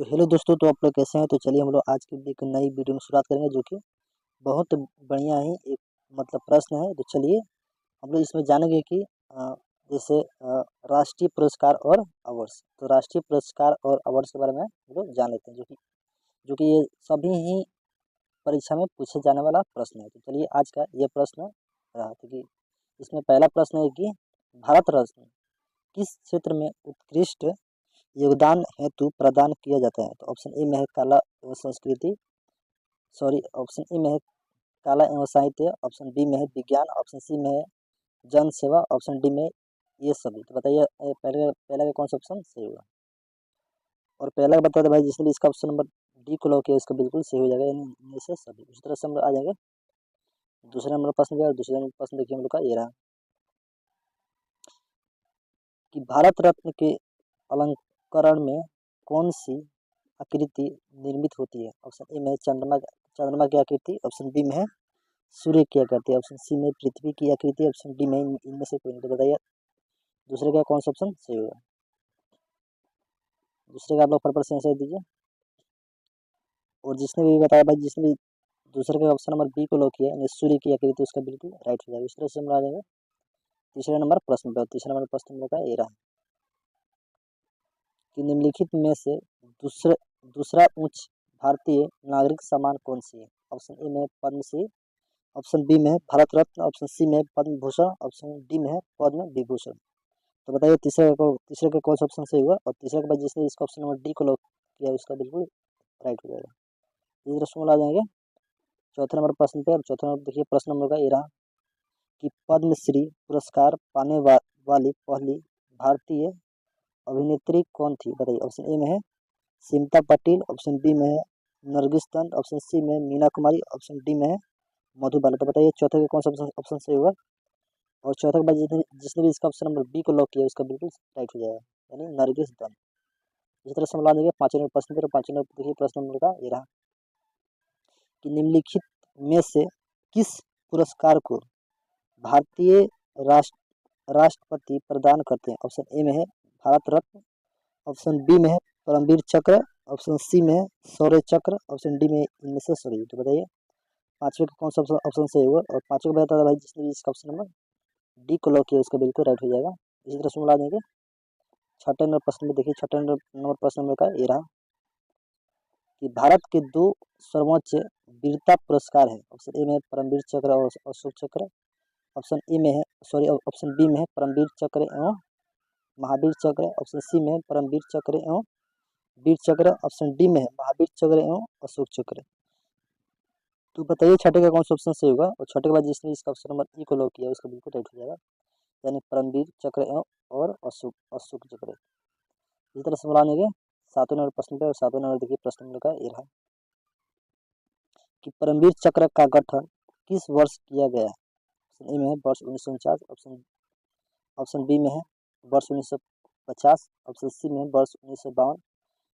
तो हेलो दोस्तों, तो आप लोग कैसे हैं। तो चलिए हम लोग आज की एक नई वीडियो में शुरुआत करेंगे, जो कि बहुत बढ़िया ही एक प्रश्न है। तो चलिए हम लोग इसमें जानेंगे कि जैसे राष्ट्रीय पुरस्कार और अवार्ड्स। तो राष्ट्रीय पुरस्कार और अवार्ड्स के बारे में हम लोग जान लेते हैं, जो कि ये सभी ही परीक्षा में पूछे जाने वाला प्रश्न है। तो चलिए आज का ये प्रश्न रहा था कि इसमें पहला प्रश्न है कि भारत रत्न किस क्षेत्र में उत्कृष्ट योगदान हेतु प्रदान किया जाता है। तो ऑप्शन ए में है कला एवं संस्कृति, ऑप्शन ए में है कला एवं साहित्य, ऑप्शन बी में है विज्ञान, ऑप्शन सी में है जन सेवा, ऑप्शन डी में ये सभी। तो बताइए पहले पहला का कौन सा ऑप्शन सही होगा। और पहला का बता दे भाई, जिसने भी इसका ऑप्शन नंबर डी को लॉक किया इसका बिल्कुल सही हो जाएगा, यानी इनमें से सभी। उसी तरह से हम लोग आ जाएंगे दूसरे नंबर प्रश्न पे। और दूसरे नंबर प्रश्न देखिए हम लोग का ये रहा कि भारत रत्न के अलंकरण में कौन सी आकृति निर्मित होती है। ऑप्शन ए में चंद्रमा की आकृति, ऑप्शन बी में है सूर्य की आकृति, ऑप्शन सी में पृथ्वी की आकृति, ऑप्शन डी में इनमें से कोई नहीं। तो बताइए दूसरे का कौन सा ऑप्शन सही होगा। दूसरे का आप लोग फटाफट से आंसर दीजिए। और जिसने भी बताया भाई, जिसने भी दूसरे का ऑप्शन नंबर बी को लॉक किया यानी सूर्य की आकृति, उसका बिल्कुल राइट हो जाएगा। इस तरह से हम आ जाएंगे तीसरे नंबर प्रश्न पर। तीसरा नंबर प्रश्न हम लोग का ये रहा कि निम्नलिखित में से दूसरा उच्च भारतीय नागरिक सम्मान कौन सी है। ऑप्शन ए में पद्मश्री, ऑप्शन बी में है भारत रत्न, ऑप्शन सी में है पद्म भूषण, ऑप्शन डी में है पद्म विभूषण। तो बताइए तीसरे का कौन सा ऑप्शन सही हुआ। और तीसरे के बाद जिसने इसका ऑप्शन नंबर डी को लॉक किया उसका बिल्कुल राइट हो जाएगा। इस दृश्य में आ जाएंगे चौथे नंबर प्रश्न पे। और चौथे नंबर देखिए प्रश्न नंबर का ये रहा कि पद्मश्री पुरस्कार पाने वाली पहली भारतीय अभिनेत्री कौन थी। बताइए ऑप्शन ए में है सिमता पाटिल, ऑप्शन बी में है नरगिस दत्त, ऑप्शन सी में है मीना कुमारी, ऑप्शन डी में है मधुबाला। तो बताइए चौथे का कौन सा ऑप्शन सही होगा। और चौथे के बाद जिसने भी इसका ऑप्शन नंबर बी को लॉक किया उसका बिल्कुल राइट हो जाएगा, यानी नरगिस दत्त। इसी तरह से हम ला देंगे पांचवें नंबर प्रश्न पर। पांचवें नंबर देखिए प्रश्न नंबर का ये रहा कि निम्नलिखित में से किस पुरस्कार को भारतीय राष्ट्रपति प्रदान करते हैं। ऑप्शन ए में है भारत रत्न, ऑप्शन बी में है परमवीर चक्र, ऑप्शन सी में है शौर्य चक्र, ऑप्शन डी में इनमें से सभी। तो बताइए पांचवे का कौन सा ऑप्शन सही होगा। और पांचवे का बता भाई, जिसने भी इसका ऑप्शन नंबर डी को लॉक किया उसका बिल्कुल राइट हो जाएगा। इसी तरह से मिला देंगे छठे नंबर प्रश्न में। देखिए छठे नंबर प्रश्न में का ये रहा कि भारत के दो सर्वोच्च वीरता पुरस्कार है। ऑप्शन ए में परमवीर चक्र और अशोक चक्र, ऑप्शन ए में है ऑप्शन बी में है परमवीर चक्र एवं महावीर चक्र, ऑप्शन सी में है परमवीर चक्र एवं वीर चक्र, ऑप्शन डी में है महावीर चक्र एवं अशोक चक्र। तो बताइए छठे का कौन सा ऑप्शन सही होगा। और छठे के बाद जिसने इसका ऑप्शन नंबर ई को लॉक किया उसका बिल्कुल राइट हो जाएगा, यानी परमवीर चक्र एवं और अशोक चक्र। इस तरह से मिलाने के सातवें नंबर प्रश्न पे। और सातवें नंबर देखिए प्रश्न नंबर का ये रहा कि परमवीर चक्र का गठन किस वर्ष किया गया है। ऑप्शन ए में है वर्ष 1949, ऑप्शन बी में है वर्ष 1950, ऑप्शन सी में है वर्ष 1952,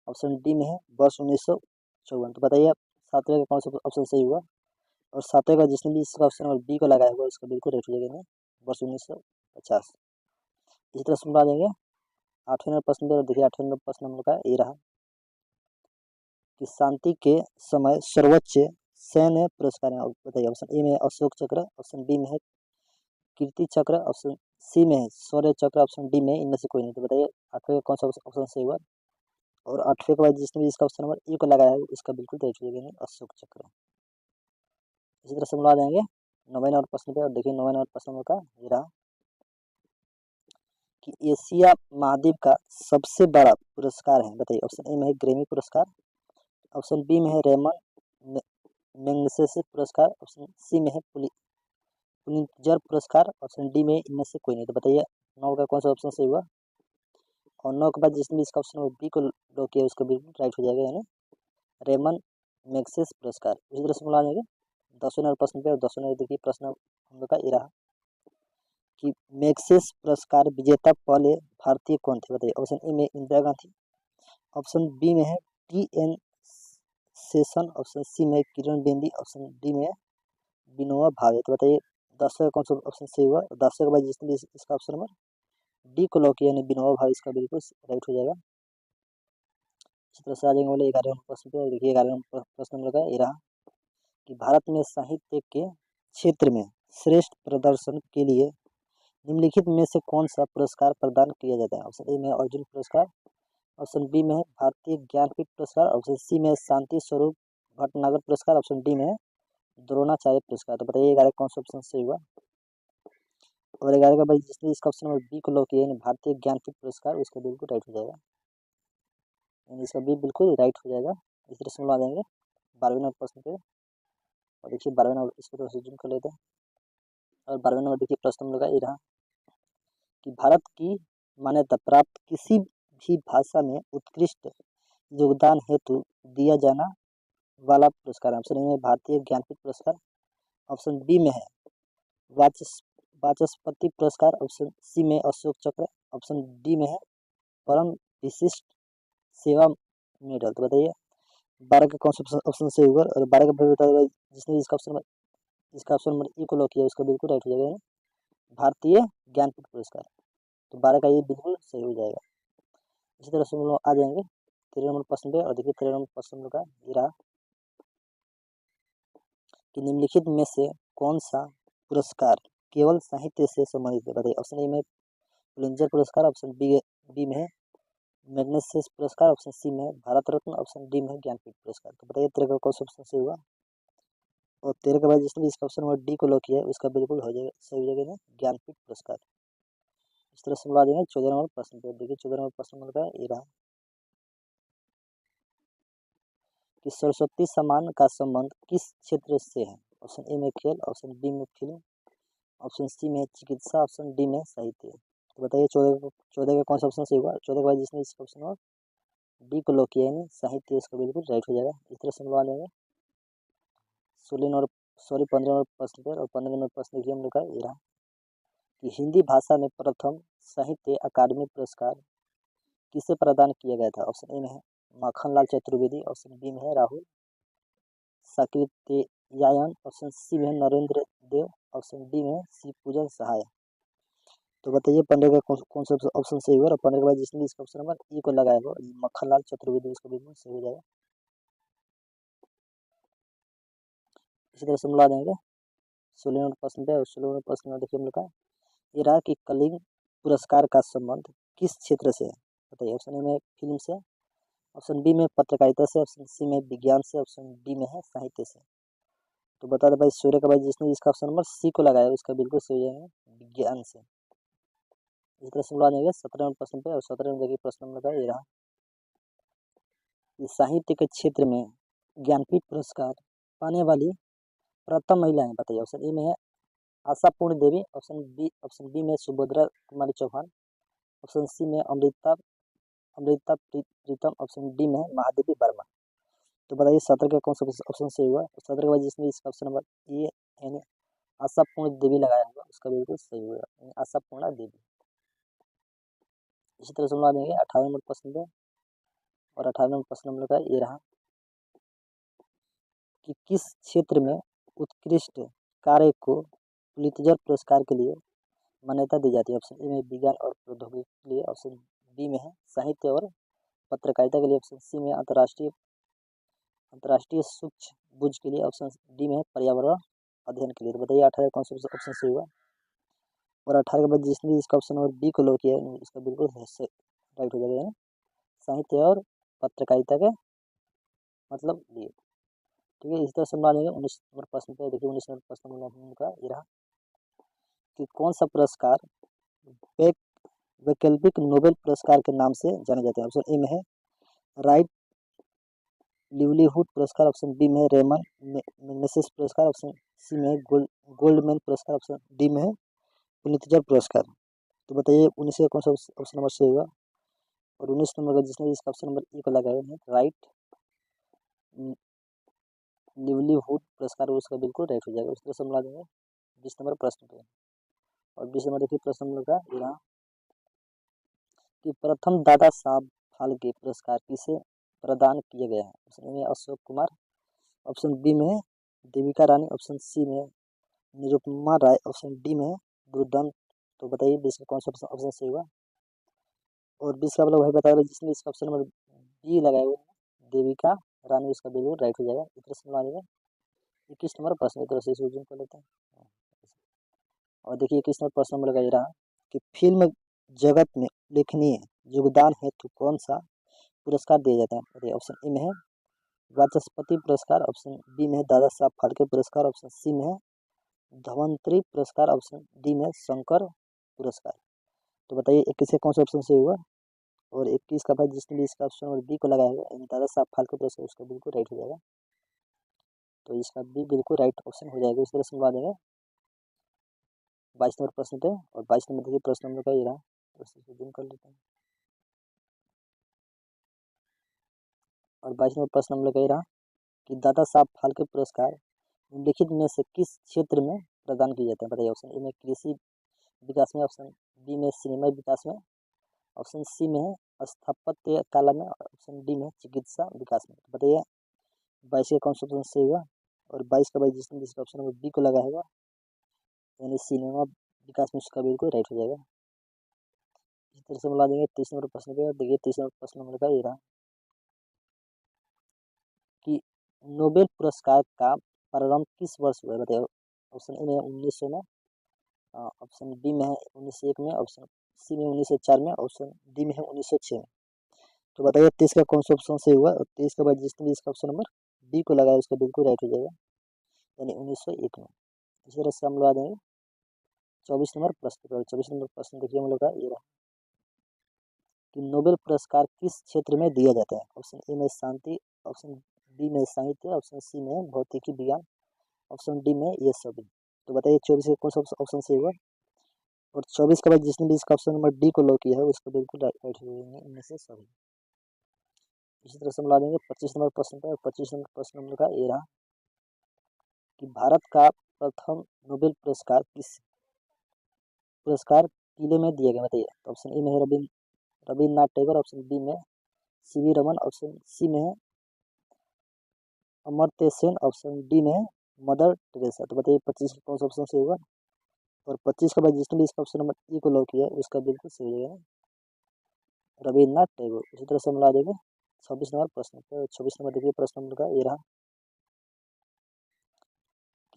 ऑप्शन डी में है वर्ष 1954। तो बताइए सातवें का कौन सा ऑप्शन सही हुआ। और सातवें का जिसने भी इसका ऑप्शन नंबर बी को लगाया हुआ उसका बिल्कुल राइट हो जाएगा, वर्ष 1950। इसी तरह से मिला देंगे आठवें नंबर प्रश्न पर। देखिए आठवें नंबर प्रश्न नंबर का ये रहा कि शांति के समय सर्वोच्च सैन्य पुरस्कार है। बताइए ऑप्शन ए में अशोक चक्र, ऑप्शन बी में है कीर्ति चक्र, ऑप्शन सी में है शौर्य चक्र, ऑप्शन डी में इनमें से कोई नहीं। तो बताइए आठवें का कौन सा ऑप्शन सही हुआ। और आठवें के बाद जिसने भी इसका ऑप्शन नंबर ए को लगाया है इसका बिल्कुल राइट हो जाएगा, अशोक चक्र। इसी तरह से मिला जाएंगे नौवें नंबर प्रश्न पे। और देखिए नौवें नंबर प्रश्न का ये रहा कि एशिया महाद्वीप का सबसे बड़ा पुरस्कार है। बताइए ऑप्शन ए में है ग्रेमी पुरस्कार, ऑप्शन बी में है रेमन मैग्सेसे पुरस्कार, ऑप्शन सी में है पुलित्जर पुरस्कार, ऑप्शन डी में इनमें से कोई नहीं। तो बताइए नौ का कौन सा ऑप्शन सही हुआ। और नौ के बाद जिसने भी इसका ऑप्शन नंबर बी को लॉक किया उसका बिल्कुल राइट हो जाएगा, यानी रेमन मैग्सेसे पुरस्कार। इसी तरह से मिला देंगे दसवें नंबर प्रश्न पे। और दसवें नंबर देखिए प्रश्न हम लोग का ये रहा कि मैग्सेसे पुरस्कार विजेता पहले भारतीय कौन थे। बताइए ऑप्शन ए में इंदिरा गांधी, ऑप्शन बी में है टी.एन. शेषन, ऑप्शन सी में किरण बेदी, ऑप्शन डी में विनोबा भावे। तो बताइए 10वें का कौन सा ऑप्शन सही हुआ। 10वें के बाद जिसने भी इसका ऑप्शन नंबर डी को लॉक किया यानी विनोबा भावे इसका बिल्कुल राइट हो जाएगा। इस तरह से आ जाएंगे बोले 11वें प्रश्न पे। देखिए 11वें प्रश्न नंबर का ये रहा कि भारत में साहित्य के क्षेत्र में श्रेष्ठ प्रदर्शन के लिए निम्नलिखित में से कौन सा पुरस्कार प्रदान किया जाता है? ऑप्शन ए में अर्जुन पुरस्कार, ऑप्शन बी में भारतीय ज्ञानपीठ पुरस्कार, ऑप्शन सी में शांति स्वरूप भटनागर पुरस्कार, ऑप्शन डी में द्रोणाचार्य पुरस्कार। तो बताइए 11 कौन सा ऑप्शन सही हुआ? और 11 का भाई जिसने इसका ऑप्शन नंबर बी को लॉक किया भारतीय ज्ञानपीठ पुरस्कार, उसका बिल्कुल राइट हो जाएगा, इसका बी बिल्कुल राइट हो जाएगा। इस तरह से हम आ जाएंगे 12वें नंबर प्रश्न पे। और देखिए 12वें नंबर इसको तो जूम कर लेते हैं। और 12वें नंबर देखिए प्रश्न नंबर का ये रहा कि भारत की मान्यता प्राप्त किसी भी भाषा में उत्कृष्ट योगदान हेतु दिया जाना वाला पुरस्कार। ऑप्शन ए में भारतीय ज्ञानपीठ पुरस्कार, ऑप्शन बी में है वाचस्पति पुरस्कार, ऑप्शन सी में अशोक चक्र, ऑप्शन डी में है परम विशिष्ट सेवा मेडल। तो बताइए 12 का कौन सा ऑप्शन सही होगा? और 12 का बता दो जिसने इसका ऑप्शन नंबर ए को लॉक किया उसका बिल्कुल राइट हो जाएगा, भारतीय ज्ञानपीठ पुरस्कार। तो 12 का ये बिल्कुल सही हो जाएगा। इसी तरह से हम लोग आ जाएंगे 13 नंबर प्रश्न पे। और देखिए 13 नंबर प्रश्न का ये रहा कि निम्नलिखित में से कौन सा पुरस्कार केवल साहित्य से संबंधित है? बताइए ऑप्शन ए में पुलिंजर पुरस्कार, ऑप्शन बी में मैग्सेसे पुरस्कार, ऑप्शन सी में भारत रत्न, ऑप्शन डी में ज्ञानपीठ पुरस्कार। तो बताइए 13 का कौन सा ऑप्शन सही हुआ? और 13 के बाद जिसने इसका ऑप्शन नंबर डी को लॉक किया है उसका बिल्कुल हो जाएगा, सही हो जाएगा ज्ञानपीठ पुरस्कार। इस तरह से मिला देंगे 14 नंबर प्रश्न पे। देखिए 14 नंबर प्रश्न नंबर ये रहा कि सरस्वती सम्मान का संबंध किस क्षेत्र से है? ऑप्शन ए में खेल, ऑप्शन बी में फिल्म, ऑप्शन सी में चिकित्सा, ऑप्शन डी में साहित्य। तो बताइए 14 का कौन सा ऑप्शन सही हुआ? 14 के बाद जिसने इसका ऑप्शन नंबर डी को लॉक किया है साहित्य, इसका बिल्कुल राइट हो जाएगा। इस तरह से मिलवा लेंगे 15 नंबर प्रश्न पर। और 15 नंबर प्रश्न देखिए हम लोग का ये रहा कि हिंदी भाषा में प्रथम साहित्य अकादमी पुरस्कार किसे प्रदान किया गया था? ऑप्शन ए में है माखनलाल चतुर्वेदी, ऑप्शन बी में है राहुल साकृत्यायन, ऑप्शन सी में नरेंद्र देव, ऑप्शन डी में शिव पूजन सहाय। तो बताइए 15 का कौन सा ऑप्शन सही हुआ? और 15 के बाद जिसने इसका ऑप्शन नंबर ई को लगाया वो मक्खनलाल चतुर्वेदी, उसका बिल्कुल सही हो जाएगा। इसी तरह से मिला देंगे 16 नंबर प्रश्न पे। और 16 नंबर प्रश्न में देखिए हम लोग का ये रहा कि कलिंग पुरस्कार का संबंध किस क्षेत्र से है? बताइए ऑप्शन ए में फिल्म से, ऑप्शन बी में पत्रकारिता से, ऑप्शन सी में विज्ञान से, ऑप्शन डी में है साहित्य से। तो बता दो भाई 16 का भाई जिसने इसका ऑप्शन नंबर सी को लगाया उसका बिल्कुल सही है विज्ञान से। इस तरह से मिला देंगे 17 नंबर प्रश्न पे। और 17 में देखिए प्रश्न नंबर का ये रहा कि साहित्य के क्षेत्र में ज्ञानपीठ पुरस्कार पाने वाली प्रथम महिला है। बताइए ऑप्शन ए में है आशा पूर्ण देवी, ऑप्शन बी में सुभद्रा कुमारी चौहान, ऑप्शन सी में अमृता प्रीतम, ऑप्शन डी में महादेवी वर्मा। तो बताइए 17 का कौन सा ऑप्शन सही हुआ? 17 के बाद जिसने इसका ऑप्शन नंबर ए यानी आशा पूर्ण देवी लगाया होगा उसका बिल्कुल सही होगा, आशा पूर्णा देवी। इसी तरह से मिला देंगे 18 नंबर प्रश्न पे। और 18 नंबर प्रश्न नंबर का ये रहा कि किस क्षेत्र में उत्कृष्ट कार्य को पुलित्जर पुरस्कार के लिए मान्यता दी जाती है? ऑप्शन ए में विज्ञान और प्रौद्योगिकी के लिए, ऑप्शन बी में है साहित्य और पत्रकारिता के लिए, ऑप्शन सी में अंतर्राष्ट्रीय सूक्ष्म बुझ के लिए, ऑप्शन डी में है पर्यावरण अध्ययन के लिए। तो बताइए 18 कौन सा ऑप्शन सही हुआ? और 18 के बाद जिसने इसका ऑप्शन नंबर बी को लो किया है इसका बिल्कुल राइट हो जाएगा, साहित्य और पत्रकारिता के मतलब लिए। ठीक है, इस तरह से मान लेंगे 19 नंबर प्रश्न पे। देखिए 19 नंबर प्रश्न का ये रहा कि कौन सा पुरस्कार वैकल्पिक नोबेल पुरस्कार के नाम से जाने जाते हैं? ऑप्शन ए में है राइट लिवलीहुड पुरस्कार, ऑप्शन बी में रेमन मैग्सेसे पुरस्कार, ऑप्शन सी में गोल्डमैन पुरस्कार, ऑप्शन डी में है पुलित्जर पुरस्कार। तो बताइए 19 का कौन सा ऑप्शन नंबर सही होगा? और 19 नंबर का जिसने इसका ऑप्शन नंबर ए को लगाया है राइट लिवलीहुड पुरस्कार, उसका बिल्कुल राइट हो जाएगा। उस तरह से मिला देंगे 20 नंबर प्रश्न पे। और 20 नंबर देखिए प्रश्न नंबर का यहाँ कि प्रथम दादा साहब फाल्के पुरस्कार किसे प्रदान किया गया है? ऑप्शन ए में अशोक कुमार, ऑप्शन बी में देविका रानी, ऑप्शन सी में निरुपमा राय, ऑप्शन डी में गुरुदत्त। तो बताइए 20 का कौन सा ऑप्शन सही हुआ? और 20 का मतलब भाई बता रहे जिसने इसका ऑप्शन नंबर बी लगाए हुए देविका रानी, इसका बिल्कुल राइट हो जाएगा। इस तरह से मिला देंगे। 21 नंबर प्रश्न, एक तरह से इसको कर लेते हैं। और देखिए 21 नंबर प्रश्न नंबर लगा रहा कि फिल्म जगत में उल्लेखनीय योगदान हेतु कौन सा पुरस्कार दिया जाता है? बताइए। ऑप्शन ए में है वाचस्पति पुरस्कार, ऑप्शन बी में है दादा साहब फाल्के पुरस्कार, ऑप्शन सी में है धवंतरी पुरस्कार, ऑप्शन डी में शंकर पुरस्कार। तो बताइए 21 कौन सा ऑप्शन सही होगा? और 21 का भाई जिसने भी इसका ऑप्शन नंबर बी को लगाया होगा दादा साहब फाल्के पुरस्कार, उसका बिल्कुल राइट हो जाएगा। तो इसका बी बिल्कुल राइट ऑप्शन हो जाएगा। इस तरह से मिला देंगे 22 नंबर प्रश्न पे। और 22 नंबर देखिए प्रश्न नंबर का ये रहा, तो इसको जूम कर लेते हैं। और 22 नंबर प्रश्न नंबर का ये रहा कि दादा साहब फाल्के पुरस्कार निम्नलिखित में से किस क्षेत्र में प्रदान किए जाते हैं? बताइए। ऑप्शन ए में कृषि विकास में, ऑप्शन बी में सिनेमा विकास में, ऑप्शन सी में है स्थापत्य कला में, ऑप्शन डी में चिकित्सा विकास में। तो बताइए 22 का कौन सा ऑप्शन सही होगा? और 22 का भाई जिसने जिसका ऑप्शन नंबर बी को लगा होगा यानी सिनेमा विकास में, उसका बिल्कुल राइट हो जाएगा। इस तरह से मिला देंगे 30 नंबर प्रश्न पे। देखिए 30 नंबर प्रश्न नंबर का ये रहा कि नोबेल पुरस्कार का प्रारंभ किस वर्ष हुआ है? बताइए। ऑप्शन ए में 1900 में, ऑप्शन बी में है 1901 में, ऑप्शन सी में 1904 में, ऑप्शन डी में है 1906 में। तो बताइए 30 का कौन सा ऑप्शन सही हुआ? और 30 का बाद जिसने भी इसका ऑप्शन नंबर बी को लगाया उसका बिल्कुल राइट हो जाएगा, यानी 1901 में। इसी तरह से हम लगा देंगे 24 नंबर प्रश्न पर। 24 नंबर प्रश्न देखिए हम लोग का ये रहा कि नोबेल पुरस्कार किस क्षेत्र में दिया जाता है? ऑप्शन ए में शांति, ऑप्शन बी में साहित्य, ऑप्शन सी में भौतिकी विज्ञान, ऑप्शन डी में ये सभी। तो बताइए 24 का कौन सा ऑप्शन सही हुआ? और 24 के बाद जिसने भी इसका ऑप्शन नंबर डी को लॉक किया है उसका बिल्कुल राइट हो जाएंगे इनमें से सभी। इसी तरह से मिला देंगे 25 नंबर प्रश्न पर। 25 नंबर प्रश्न नंबर का ये रहा कि भारत का प्रथम नोबेल पुरस्कार किस पुरस्कार किले में दिया गया? बताइए। तो ऑप्शन ए में है रविन्द्रनाथ टैगोर, ऑप्शन बी में सीवी रमन, ऑप्शन सी में है अमर्त्य सेन, ऑप्शन डी में है मदर टेरेसा। तो बताइए 25 कौन सा ऑप्शन सही होगा? और 25 के बाद जिसने भी इसका ऑप्शन नंबर ई को लॉक किया है उसका बिल्कुल सही हो जाएगा, रविन्द्रनाथ टैगोर। इसी तरह से मिला देंगे 26 नंबर प्रश्न पर। 26 नंबर देखिए प्रश्न नंबर का ये रहा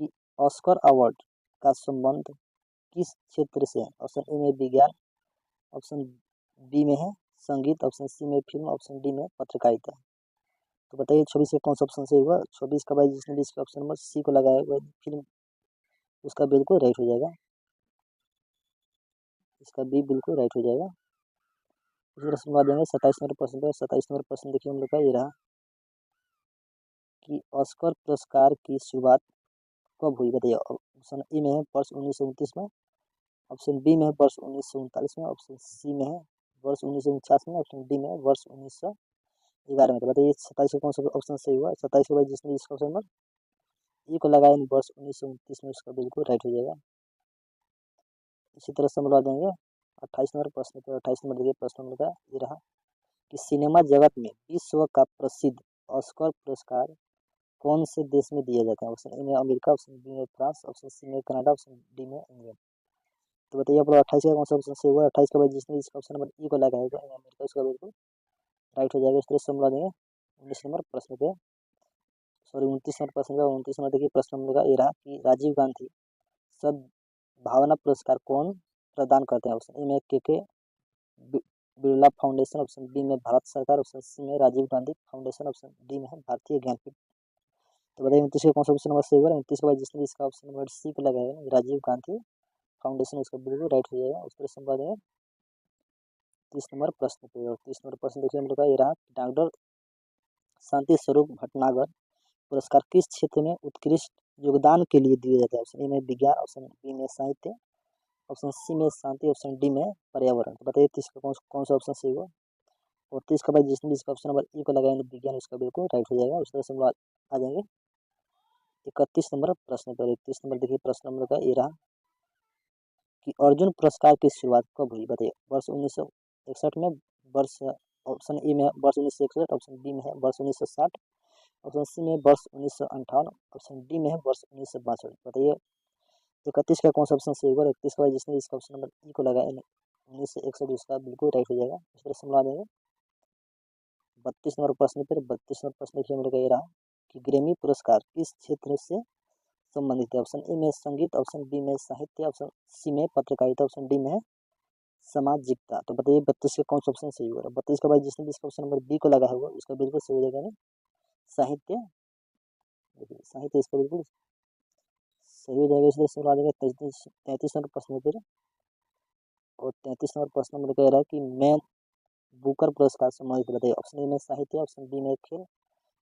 कि ऑस्कर अवार्ड का संबंध किस क्षेत्र से है? ऑप्शन ए में विज्ञान, ऑप्शन बी में है संगीत, ऑप्शन सी में फिल्म, ऑप्शन डी में पत्रकारिता। तो बताइए 24 का कौन सा ऑप्शन सही होगा? 24 का भाई जिसने भी इसका ऑप्शन नंबर सी को लगाया हुआ फिल्म, उसका बिल्कुल राइट हो जाएगा। इसका बी बिल्कुल राइट हो जाएगा। इसी तरह से मिला देंगे 27 नंबर प्रश्न पर। 27 नंबर प्रश्न देखिए हम लोग का ये रहा कि ऑस्कर पुरस्कार की शुरुआत कब हुई? बताइए। ऑप्शन ए में है वर्ष 1929 में, ऑप्शन बी में है वर्ष 1939 में, ऑप्शन सी में है वर्ष 1949 में, ऑप्शन डी में है वर्ष 1911 में। तो बताइए 27 का कौन सा ऑप्शन सही हुआ? 27 के बाद जिसने इसका ऑप्शन नंबर ई को लगाया वर्ष 1929 में, उसका बिल्कुल राइट हो जाएगा। इसी तरह से मिला देंगे 28 नंबर प्रश्न पर। 28 नंबर देखिए प्रश्न नंबर का ये रहा कि सिनेमा जगत में विश्व का प्रसिद्ध ऑस्कर पुरस्कार कौन से देश में दिया जाता है? ऑप्शन ए में अमेरिका, ऑप्शन बी में फ्रांस, ऑप्शन सी में कनाडा, ऑप्शन डी में इंग्लैंड। तो बताइए आप लोग 28 का कौन सा ऑप्शन सही हुआ? 28 का बाद जिसने इसका ऑप्शन नंबर ई को लगाएगा अमेरिका, उसका बिल्कुल राइट हो जाएगा। इस तरह से मिला देंगे 19 नंबर प्रश्न पे। सॉरी 29 नंबर प्रश्न का। 29 नंबर देखिए प्रश्न नंबर का ये रहा कि राजीव गांधी सद्भावना पुरस्कार कौन प्रदान करते हैं? ऑप्शन ए में के बिरला फाउंडेशन, ऑप्शन बी में भारत सरकार, ऑप्शन सी में Rajiv Gandhi foundation, option D में है भारतीय ज्ञानपीठ। तो बताइए 29 का कौन सा ऑप्शन नंबर सही होगा? 29 के बाद जिसने भी इसका ऑप्शन नंबर सी को लगाया राजीव गांधी फाउंडेशन, उसका बिल्कुल राइट हो जाएगा। उस तरह से हम देंगे 30 नंबर प्रश्न पे। और 30 नंबर प्रश्न देखिए हम लोग का ये रहा डॉक्टर शांति स्वरूप भटनागर पुरस्कार किस क्षेत्र में उत्कृष्ट योगदान के लिए दिया जाता है? ऑप्शन ए में विज्ञान, ऑप्शन बी में साहित्य, ऑप्शन सी में शांति, ऑप्शन डी में पर्यावरण। तो बताइए 30 का कौन सा ऑप्शन सही होगा? और 30 का बाद जिसने भी इसका ऑप्शन नंबर ए को लगाएंगे विज्ञान, उसका बिल्कुल राइट हो जाएगा। उस तरह से हम आ जाएंगे 31 नंबर प्रश्न पर। 31 नंबर देखिए प्रश्न नंबर का ये रहा कि अर्जुन पुरस्कार की शुरुआत कब हुई? बताइए। वर्ष 1961 में, वर्ष ऑप्शन ए में वर्ष 1961, ऑप्शन बी में है वर्ष 1960, ऑप्शन सी में वर्ष 1958, ऑप्शन डी में है वर्ष 1962। बताइए 31 का कौन सा ऑप्शन सही होगा? 31 का जिसने इसका ऑप्शन नंबर ई को लगाया 1961, उसका बिल्कुल राइट हो जाएगा। इस तरह से मिला देंगे 32 नंबर प्रश्न पर 32 नंबर प्रश्न देखिए मेरे को ये रहा कि ग्रैमी पुरस्कार किस क्षेत्र से संबंधित है। ऑप्शन ए में संगीत, ऑप्शन बी में साहित्य, ऑप्शन सी में पत्रकारिता, ऑप्शन डी में सामाजिकता। तो बताइए 32 का कौन सा ऑप्शन सही होगा। 32 के बाद जिसने भी इसका ऑप्शन नंबर बी को लगा होगा उसका बिल्कुल सही हो जाएगा ना, साहित्य। देखिए साहित्य इसका बिल्कुल सही हो जाएगा, इसलिए सवाल आ जाएगा 33 नंबर प्रश्न पर। और 33 नंबर प्रश्न में कह रहा है कि मैन बुकर पुरस्कार से संबंधित बताइए। ऑप्शन ए में साहित्य, ऑप्शन बी में खेल,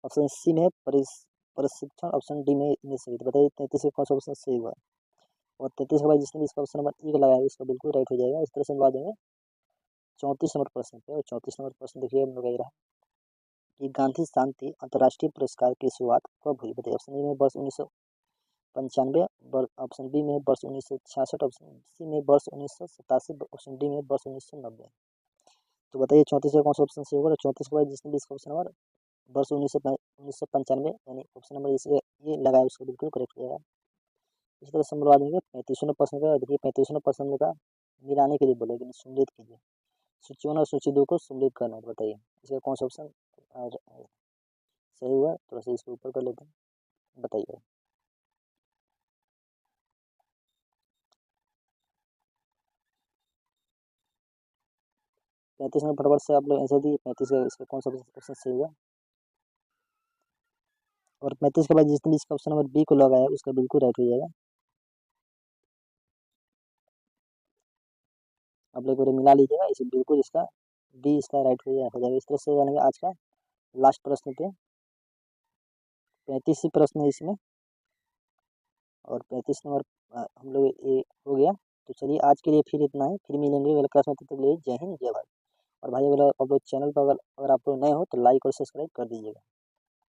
ऑप्शन सी में प्रशिक्षण, ऑप्शन डी में इनमें से। तो बताइए 33 का कौन सा ऑप्शन सही हुआ। और 33 के बाद जिसने भी इसका ऑप्शन नंबर एक लगाया उसका बिल्कुल राइट हो जाएगा। इस तरह से हम लगा देंगे 34 नंबर प्रश्न पे। और 34 नंबर प्रश्न देखिए हम लोग रहा कि गांधी शांति अंतर्राष्ट्रीय पुरस्कार की शुरुआत कब हुई। बताइए ऑप्शन ए में वर्ष 1995, ऑप्शन बी में वर्ष 1966, ऑप्शन सी में वर्ष 1987, ऑप्शन डी में वर्ष 1990। तो बताइए 34 का कौन सा ऑप्शन सही होगा। 34 के बाद जिसने भी इसका ऑप्शन नंबर वर्ष 1995 यानी ऑप्शन नंबर इसे ये लगाया उसका बिल्कुल करेक्ट हो जाएगा। इस तरह से हम लगा देंगे 35वां प्रश्न का। देखिए 35वां प्रश्न का मिलाने के लिए बोले कि सम्मिलित कीजिए सूची 1 और सूची 2 को सम्मिलित करना है। बताइए इसका कौन सा ऑप्शन सही हुआ। थोड़ा सा इसको ऊपर कर लेते हैं, बताइए। पैंतीस में फटाफट से आप लोग आंसर दिए। 35 का इसका कौन सा ऑप्शन सही हुआ। और 35 के बाद जिसने भी इसका ऑप्शन नंबर बी को लगाया उसका बिल्कुल राइट हो जाएगा। आप लोग मिला लीजिएगा, इसे बिल्कुल इसका डी इसका राइट हो जाएगा। इस तरह से जानेंगे आज का लास्ट प्रश्न पे। 35 ही प्रश्न है इसमें और 35 नंबर हम लोग ये हो गया। तो चलिए आज के लिए फिर इतना ही, फिर मिलेंगे अगले क्लास में। तब तक के लिए जय हिंद जय भारत। और भाई अगर आप लोग चैनल पर अगर आप लोग नए हो तो लाइक और सब्सक्राइब कर दीजिएगा।